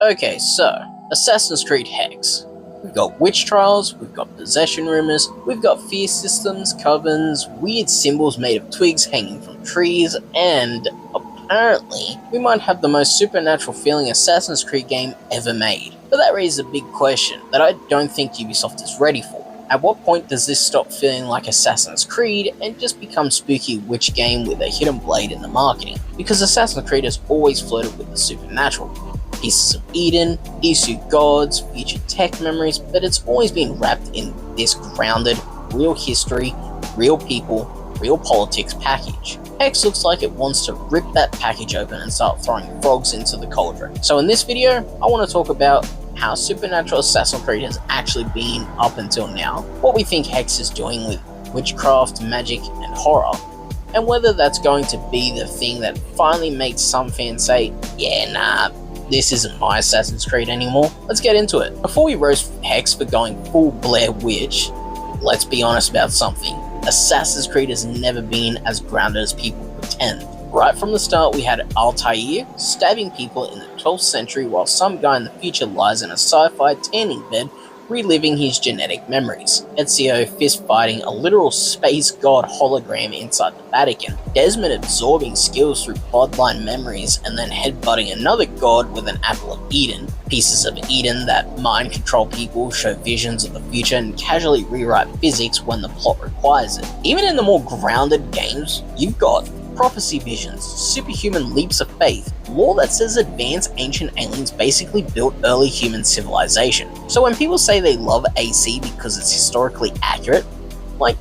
Okay, so Assassin's Creed Hex. We've got witch trials, we've got possession rumors, we've got fear systems, covens, weird symbols made of twigs hanging from trees, and apparently we might have the most supernatural feeling Assassin's Creed game ever made. But that raises a big question that I don't think Ubisoft is ready for. At what point does this stop feeling like Assassin's Creed and just become spooky witch game with a hidden blade in the marketing? Because Assassin's Creed has always flirted with the supernatural. Pieces of Eden, Isu gods, future tech memories, but it's always been wrapped in this grounded, real history, real people, real politics package. Hex looks like it wants to rip that package open and start throwing frogs into the cauldron. So in this video, I want to talk about how supernatural Assassin's Creed has actually been up until now, what we think Hex is doing with witchcraft, magic, and horror, and whether that's going to be the thing that finally makes some fans say, yeah, nah, this isn't my Assassin's Creed anymore. Let's get into it. Before we roast Hex for going full Blair Witch, let's be honest about something. Assassin's Creed has never been as grounded as people pretend. Right from the start, we had Altair stabbing people in the 12th century while some guy in the future lies in a sci-fi tanning bed reliving his genetic memories. Ezio fist-fighting a literal space god hologram inside the Vatican. Desmond absorbing skills through bloodline memories and then headbutting another god with an apple of Eden. Pieces of Eden that mind control people, show visions of the future, and casually rewrite physics when the plot requires it. Even in the more grounded games, you've got prophecy visions, superhuman leaps of faith, lore that says advanced ancient aliens basically built early human civilization. So when people say they love AC because it's historically accurate, like,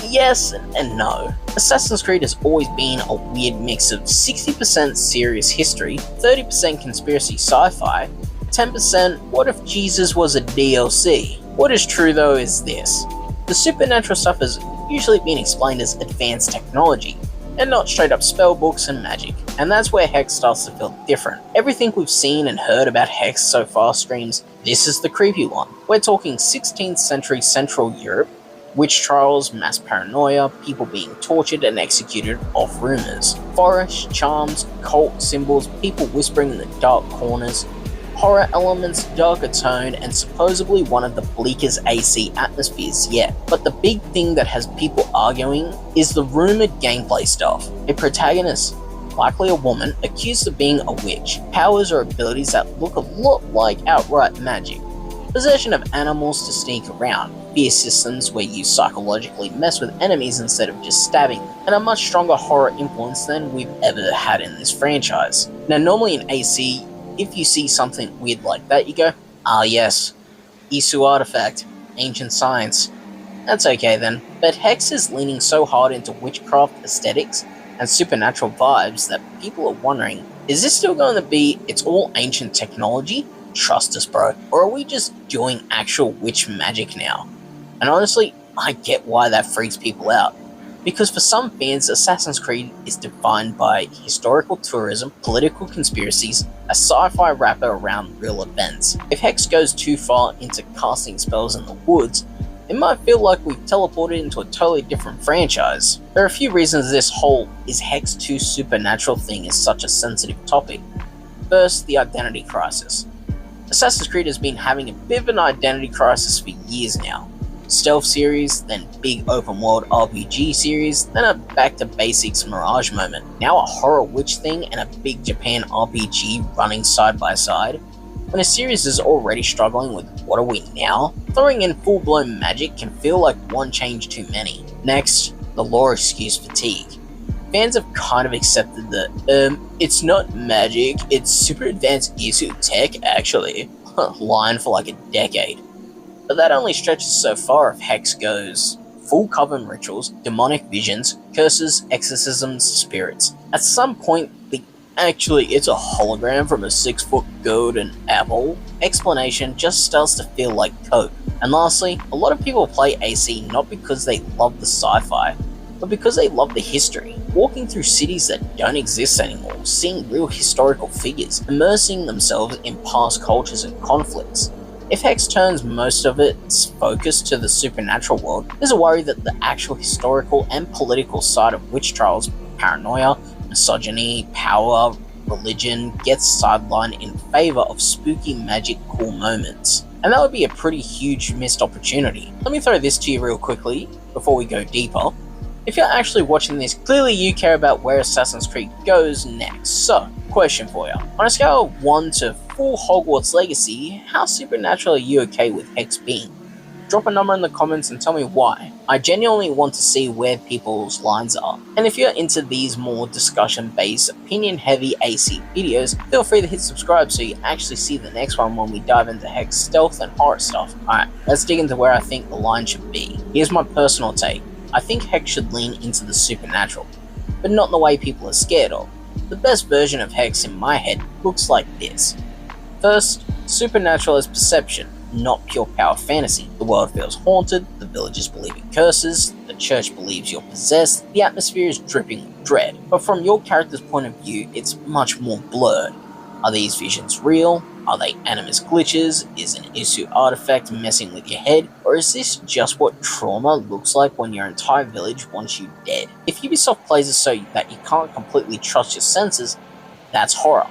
yes and no. Assassin's Creed has always been a weird mix of 60% serious history, 30% conspiracy sci-fi, 10% what if Jesus was a DLC. What is true though is this: the supernatural stuff has usually been explained as advanced technology, and not straight up spell books and magic. And that's where Hex starts to feel different. Everything we've seen and heard about Hex so far screams, this is the creepy one. We're talking 16th century Central Europe, witch trials, mass paranoia, people being tortured and executed off rumors, forest, charms, cult symbols, people whispering in the dark corners, horror elements, darker tone, and supposedly one of the bleakest AC atmospheres yet. But the big thing that has people arguing is the rumored gameplay stuff. A protagonist, likely a woman, accused of being a witch, powers or abilities that look a lot like outright magic, possession of animals to sneak around, fear systems where you psychologically mess with enemies instead of just stabbing them, and a much stronger horror influence than we've ever had in this franchise. Now normally in AC, if you see something weird like that, you go, ah yes, Isu artifact, ancient science. That's okay then. But Hex is leaning so hard into witchcraft aesthetics and supernatural vibes that people are wondering, is this still going to be it's all ancient technology? Trust us bro. Or are we just doing actual witch magic now? And honestly, I get why that freaks people out. Because for some fans, Assassin's Creed is defined by historical tourism, political conspiracies, a sci-fi wrapper around real events. If Hex goes too far into casting spells in the woods, it might feel like we've teleported into a totally different franchise. There are a few reasons this whole "is Hex too supernatural" thing is such a sensitive topic. First, the identity crisis. Assassin's Creed has been having a bit of an identity crisis for years now. Stealth series, then big open world RPG series, then a back to basics Mirage moment. Now a horror witch thing and a big Japan RPG running side by side. When a series is already struggling with what are we now, throwing in full blown magic can feel like one change too many. Next, the lore excuse fatigue. Fans have kind of accepted the, it's not magic, it's super advanced Isu tech actually, line for like a decade. But that only stretches so far if Hex goes full coven rituals, demonic visions, curses, exorcisms, spirits. At some point, it's a hologram from a 6-foot golden apple explanation just starts to feel like coke. And lastly, a lot of people play AC not because they love the sci-fi, but because they love the history. Walking through cities that don't exist anymore, seeing real historical figures, immersing themselves in past cultures and conflicts. If Hex turns most of its focus to the supernatural world, there's a worry that the actual historical and political side of witch trials, paranoia, misogyny, power, religion gets sidelined in favor of spooky magic cool moments. And that would be a pretty huge missed opportunity. Let me throw this to you real quickly before we go deeper. If you're actually watching this, clearly you care about where Assassin's Creed goes next. So, question for you. On a scale of 1 to 4 Hogwarts Legacy, how supernatural are you okay with Hex being? Drop a number in the comments and tell me why. I genuinely want to see where people's lines are. And if you're into these more discussion-based, opinion-heavy AC videos, feel free to hit subscribe so you actually see the next one when we dive into Hex stealth and horror stuff. Alright, let's dig into where I think the line should be. Here's my personal take. I think Hex should lean into the supernatural, but not in the way people are scared of. The best version of Hex in my head looks like this. First, supernatural is perception, not pure power fantasy. The world feels haunted, the villagers believe in curses, the church believes you're possessed, the atmosphere is dripping with dread. But from your character's point of view, it's much more blurred. Are these visions real? Are they animus glitches? Is an Isu artifact messing with your head? Or is this just what trauma looks like when your entire village wants you dead? If Ubisoft plays it so that you can't completely trust your senses, that's horror.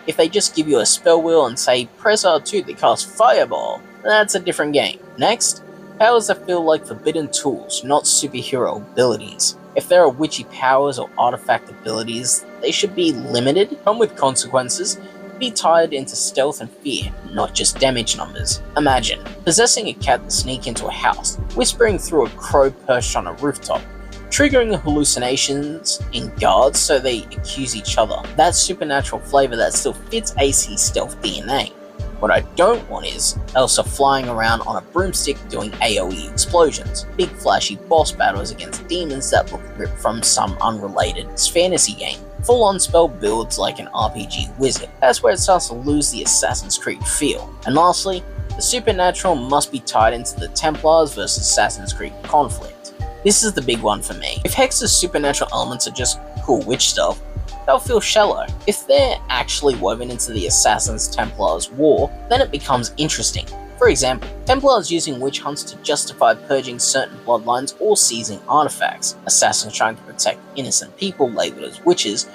If they just give you a spell wheel and say press R2 to cast Fireball, that's a different game. Next, powers that feel like forbidden tools, not superhero abilities. If there are witchy powers or artifact abilities, they should be limited, come with consequences, be tied into stealth and fear, not just damage numbers. Imagine possessing a cat to sneak into a house, whispering through a crow perched on a rooftop, triggering hallucinations in guards so they accuse each other. That's supernatural flavor that still fits AC stealth DNA. What I don't want is Elsa flying around on a broomstick doing AoE explosions, big flashy boss battles against demons that look ripped from some unrelated fantasy game, full-on spell builds like an RPG wizard. That's where it starts to lose the Assassin's Creed feel. And lastly, the supernatural must be tied into the Templars vs Assassin's Creed conflict. This is the big one for me. If Hex's supernatural elements are just cool witch stuff, they'll feel shallow. If they're actually woven into the Assassins Templars war, then it becomes interesting. For example, Templars using witch hunts to justify purging certain bloodlines or seizing artifacts, assassins trying to protect innocent people labeled as witches,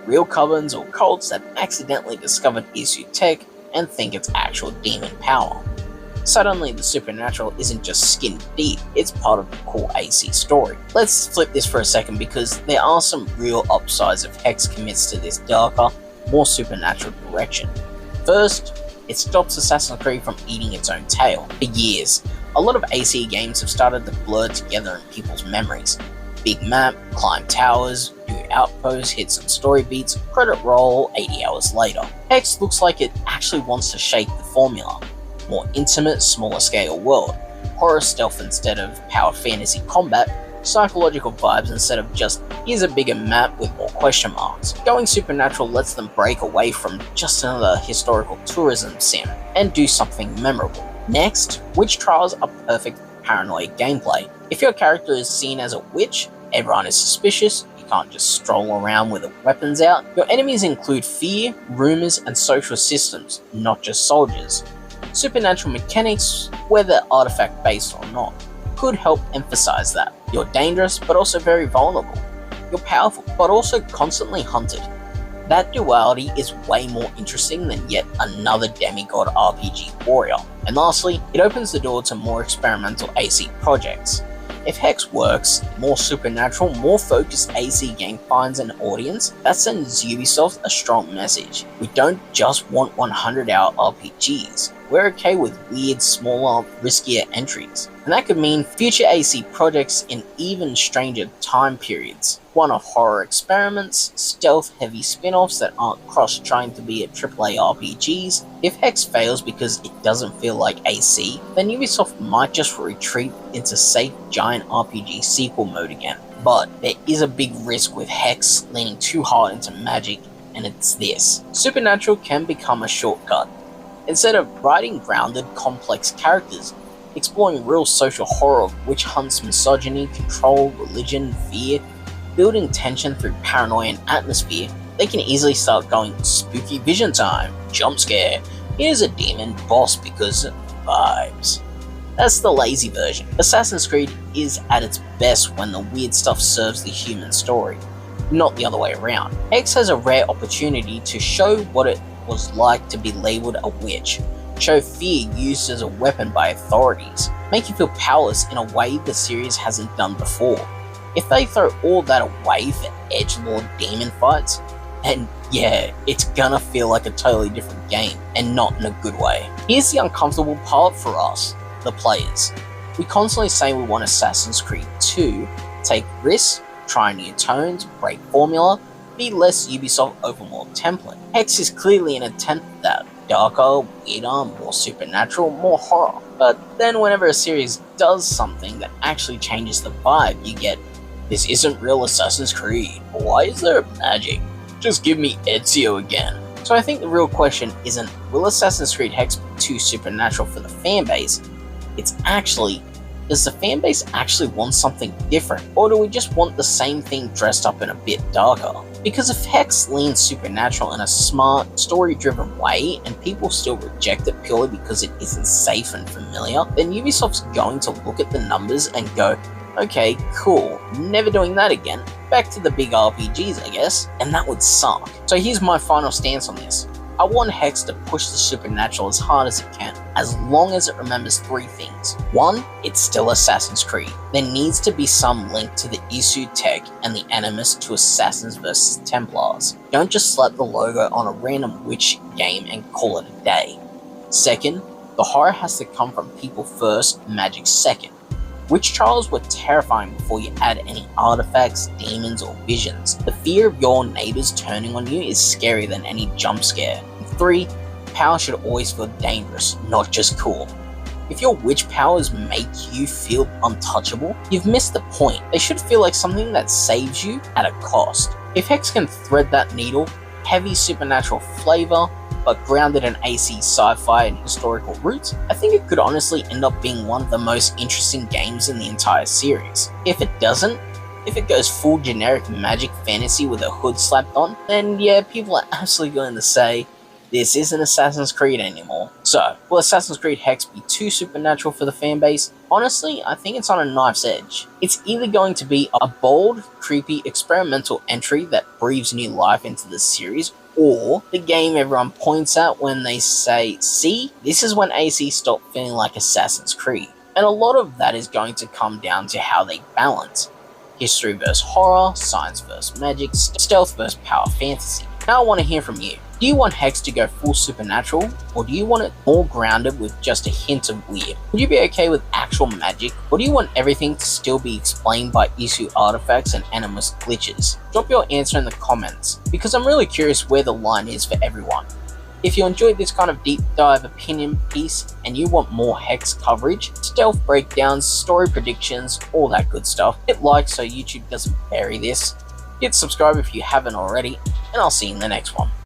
real covens or cults that accidentally discovered Isu tech and think it's actual demon power. Suddenly, the supernatural isn't just skin deep, it's part of the core AC story. Let's flip this for a second because there are some real upsides if Hex commits to this darker, more supernatural direction. First, it stops Assassin's Creed from eating its own tail. For years, a lot of AC games have started to blur together in people's memories. Big map, climb towers, do outposts, hit some story beats, credit roll 80 hours later. Hex looks like it actually wants to shake the formula. More intimate, smaller scale world, horror stealth instead of power fantasy combat, psychological vibes instead of just here's a bigger map with more question marks. Going supernatural lets them break away from just another historical tourism sim and do something memorable. Next, witch trials are perfect paranoid gameplay. If your character is seen as a witch, everyone is suspicious, you can't just stroll around with the weapons out. Your enemies include fear, rumors, and social systems, not just soldiers. Supernatural mechanics, whether artifact based or not, could help emphasize that. You're dangerous, but also very vulnerable. You're powerful, but also constantly hunted. That duality is way more interesting than yet another demigod RPG warrior. And lastly, it opens the door to more experimental AC projects. If Hex works, more supernatural, more focused AC game finds an audience, that sends Ubisoft a strong message. We don't just want 100-hour RPGs. We're okay with weird, smaller, riskier entries. And that could mean future AC projects in even stranger time periods. One of horror experiments, stealth-heavy spin-offs that aren't cross-trying to be at AAA RPGs. If Hex fails because it doesn't feel like AC, then Ubisoft might just retreat into safe giant RPG sequel mode again. But there is a big risk with Hex leaning too hard into magic, and it's this. Supernatural can become a shortcut. Instead of writing grounded, complex characters, exploring real social horror of witch hunts, misogyny, control, religion, fear, building tension through paranoia and atmosphere, they can easily start going spooky vision time, jump scare, here's a demon boss because vibes. That's the lazy version. Assassin's Creed is at its best when the weird stuff serves the human story. not the other way around. Hex has a rare opportunity to show what it was like to be labelled a witch, show fear used as a weapon by authorities, make you feel powerless in a way the series hasn't done before. If they throw all that away for edgelord demon fights, then yeah, it's gonna feel like a totally different game, and not in a good way. Here's the uncomfortable part for us, the players. We constantly say we want Assassin's Creed 2, take risks, try new tones, break formula, be less Ubisoft Overworld template. Hex is clearly an attempt at that. Darker, weirder, more supernatural, more horror. But then whenever a series does something that actually changes the vibe, you get, this isn't real Assassin's Creed, why is there magic? Just give me Ezio again. So I think the real question isn't, will Assassin's Creed Hex be too supernatural for the fanbase? It's actually, does the fanbase actually want something different, or do we just want the same thing dressed up in a bit darker? Because if Hex leans supernatural in a smart, story-driven way, and people still reject it purely because it isn't safe and familiar, then Ubisoft's going to look at the numbers and go, okay, cool, never doing that again, back to the big RPGs I guess, and that would suck. So here's my final stance on this. I want Hex to push the supernatural as hard as it can, as long as it remembers three things. One, it's still Assassin's Creed. There needs to be some link to the Isu tech and the Animus to Assassins vs Templars. Don't just slap the logo on a random witch game and call it a day. Second, the horror has to come from people first, magic second. Witch trials were terrifying before you add any artifacts, demons, or visions. The fear of your neighbors turning on you is scarier than any jump scare. And 3, power should always feel dangerous, not just cool. If your witch powers make you feel untouchable, you've missed the point. They should feel like something that saves you at a cost. If Hex can thread that needle, heavy supernatural flavor, but grounded in AC sci-fi and historical roots, I think it could honestly end up being one of the most interesting games in the entire series. If it doesn't, if it goes full generic magic fantasy with a hood slapped on, then yeah, people are absolutely going to say, this isn't Assassin's Creed anymore. So, will Assassin's Creed Hex be too supernatural for the fanbase? Honestly, I think it's on a knife's edge. It's either going to be a bold, creepy, experimental entry that breathes new life into the series, or the game everyone points at when they say, see, this is when AC stopped feeling like Assassin's Creed. And a lot of that is going to come down to how they balance history versus horror, science versus magic, stealth versus power fantasy. Now I want to hear from you. Do you want Hex to go full supernatural, or do you want it more grounded with just a hint of weird? Would you be okay with actual magic, or do you want everything to still be explained by Isu artifacts and Animus glitches? Drop your answer in the comments, because I'm really curious where the line is for everyone. If you enjoyed this kind of deep dive opinion piece, and you want more Hex coverage, stealth breakdowns, story predictions, all that good stuff, hit like so YouTube doesn't bury this, hit subscribe if you haven't already, and I'll see you in the next one.